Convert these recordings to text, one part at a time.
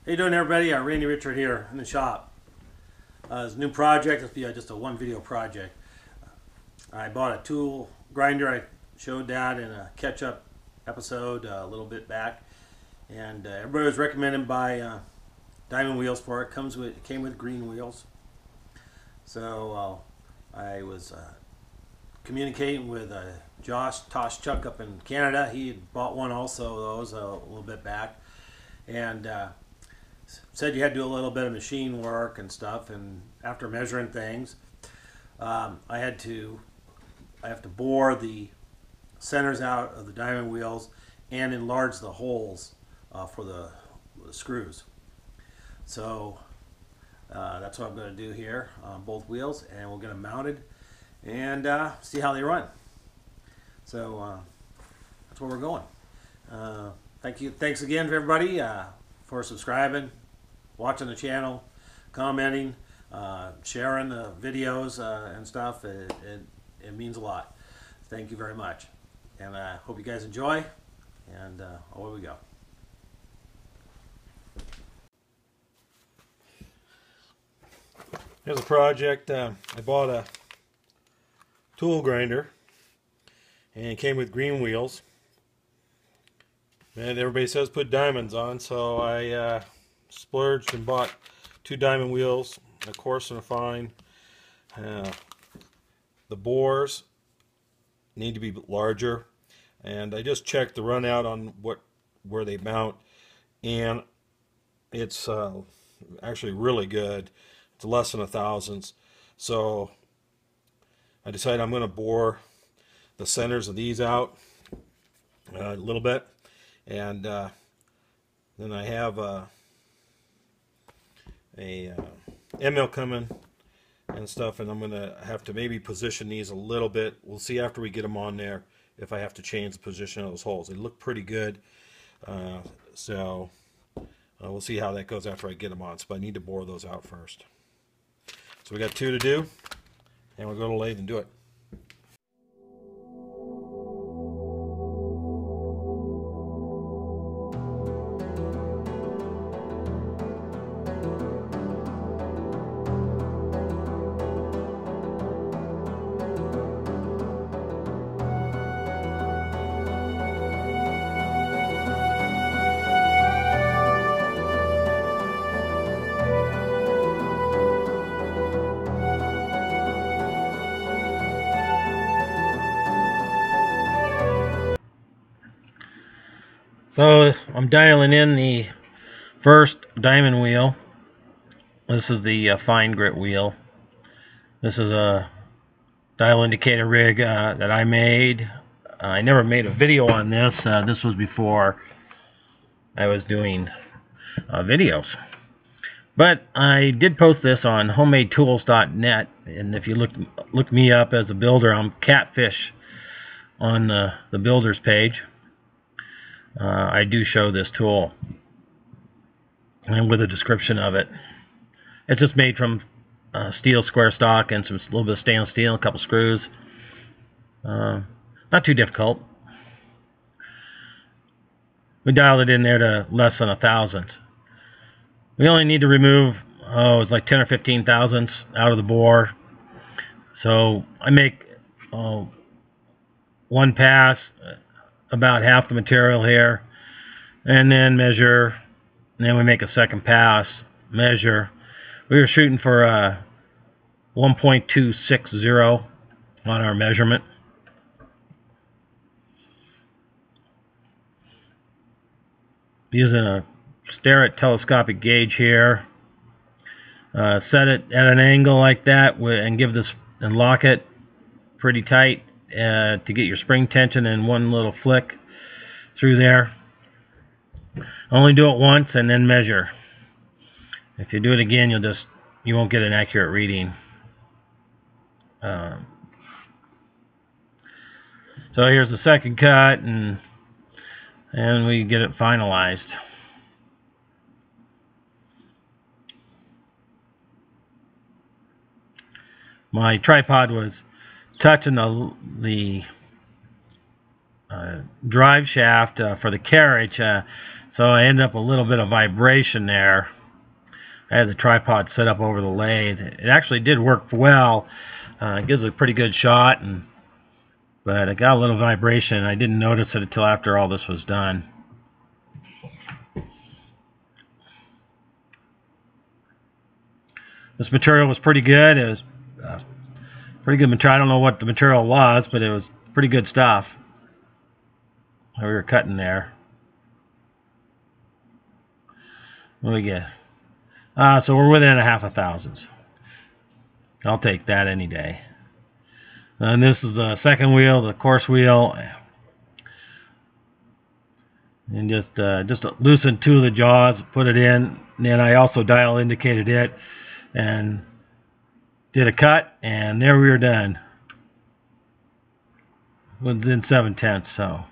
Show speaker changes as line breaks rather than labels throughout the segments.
How you doing, everybody? Randy Richard here in the shop. It's a new project. It's be just a one video project. I bought a tool grinder. I showed that in a catch-up episode a little bit back, and everybody was recommended by diamond wheels for it. It came with green wheels. So I was communicating with Josh Taschuk up in Canada. He had bought one also, those a little bit back, and said you had to do a little bit of machine work and stuff. And after measuring things, I have to bore the centers out of the diamond wheels and enlarge the holes for the screws. So that's what I'm going to do here on both wheels, and we'll get them mounted and see how they run. So that's where we're going. Thanks again to everybody for subscribing, watching the channel, commenting, sharing the videos and stuff. It means a lot. Thank you very much, and I hope you guys enjoy, and away we go. Here's a project. I bought a tool grinder, and it came with green wheels. And everybody says put diamonds on, so I splurged and bought 2 diamond wheels, a coarse and a fine. The bores need to be larger, and I just checked the run out on where they mount, and it's actually really good. It's less than a thousandths. So I decided I'm going to bore the centers of these out a little bit, and then I have a mill coming and stuff, and I'm going to have to maybe position these a little bit. We'll see after we get them on there if I have to change the position of those holes. They look pretty good, so we'll see how that goes after I get them on. So I need to bore those out first. So we got 2 to do, and we'll go to the lathe and do it. So I'm dialing in the first diamond wheel. This is the fine grit wheel. This is a dial indicator rig that I made. I never made a video on this. This was before I was doing videos. But I did post this on homemadetools.net, and if you look me up as a builder, I'm Catfish on the builders page. I do show this tool, and with a description of it. It's just made from steel square stock and a little bit of stainless steel, a couple screws. Not too difficult. We dialed it in there to less than a thousandth. We only need to remove, it's like 10 or 15 thousandths out of the bore. So I make one pass, about half the material here, and then measure, and then we make a second pass, measure. We were shooting for 1.260 on our measurement. Using a Starrett telescopic gauge here. Set it at an angle like that and give this and lock it pretty tight to get your spring tension in one little flick through there. Only do it once and then measure. If you do it again, you won't get an accurate reading. So here's the second cut, and we get it finalized. My tripod was touching the drive shaft for the carriage. So I ended up with a little bit of vibration there. I had the tripod set up over the lathe. It actually did work well. It gives a pretty good shot, but it got a little vibration. I didn't notice it until after all this was done. This material was pretty good. It was pretty good material. I don't know what the material was, but it was pretty good stuff. We were cutting there. What do we get? So we're within a half a thousandths. I'll take that any day. And this is the second wheel, the coarse wheel. And just loosen two of the jaws, put it in. And then I also dial indicated it and did a cut, and there we were done. Within 7/10, so.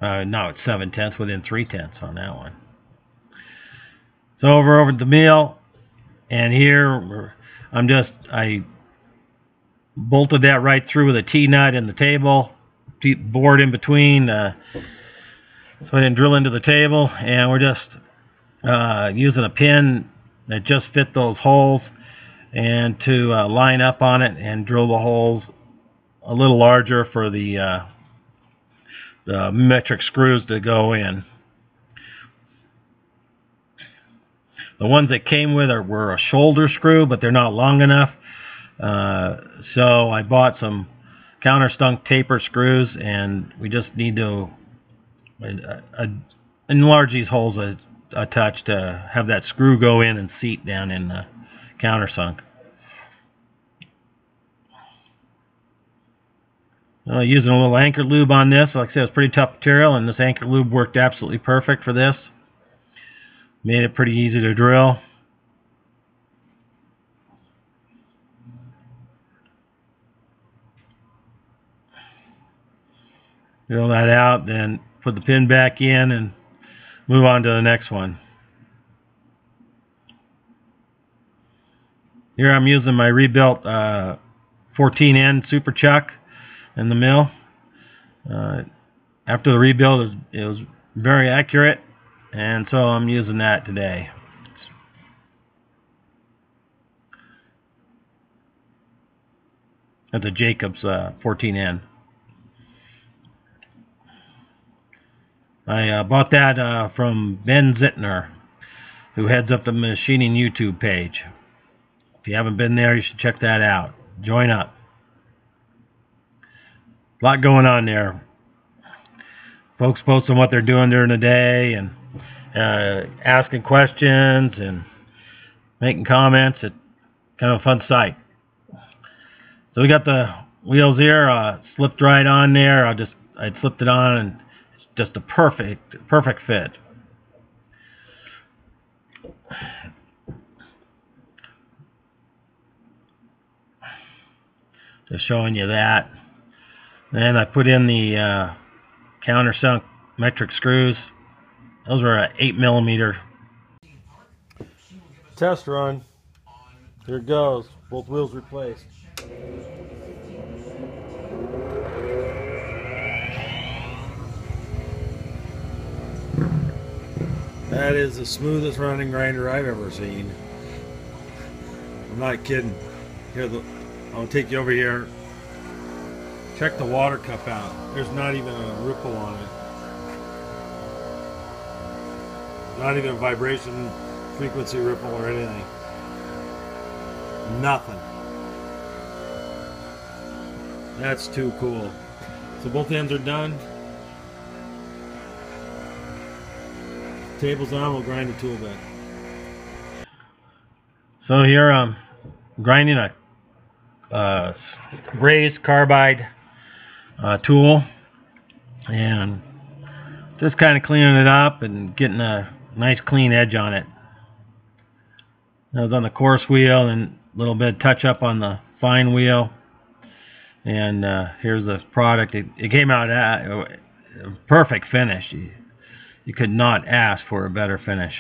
No, it's 7/10, within 3/10 on that one. So over at the mill, and here I bolted that right through with a T-nut in the table, board in between, so I didn't drill into the table, and we're just using a pin that just fit those holes, and to line up on it and drill the holes a little larger for the metric screws to go in. The ones that came with were a shoulder screw, but they're not long enough. So I bought some countersunk taper screws, and we just need to enlarge these holes a touch to have that screw go in and seat down in the countersunk. Using a little anchor lube on this. Like I said, it's pretty tough material, and this anchor lube worked absolutely perfect for this. Made it pretty easy to drill. Drill that out, then put the pin back in and move on to the next one. Here I'm using my rebuilt 14N Super Chuck in the mill. After the rebuild, it was very accurate, and so I'm using that today. That's a Jacobs 14N. I bought that from Ben Zittner, who heads up the machining YouTube page. If you haven't been there, you should check that out. Join up. A lot going on there. Folks posting what they're doing during the day, and asking questions and making comments. It's kind of a fun sight. So we got the wheels here, slipped right on there. I slipped it on, and it's just a perfect fit. Just showing you that. Then I put in the countersunk metric screws. Those were 8mm. Test run. Here it goes. Both wheels replaced. That is the smoothest running grinder I've ever seen. I'm not kidding. Here, I'll take you over here. Check the water cup out. There's not even a ripple on it. Not even a vibration, frequency ripple or anything. Nothing. That's too cool. So both ends are done. Table's on, we'll grind the tool back. So here I'm grinding a brazed carbide tool, and just kind of cleaning it up and getting a nice clean edge on it. I was on the coarse wheel and a little bit of touch up on the fine wheel, and here's the product. It came out a perfect finish. You could not ask for a better finish.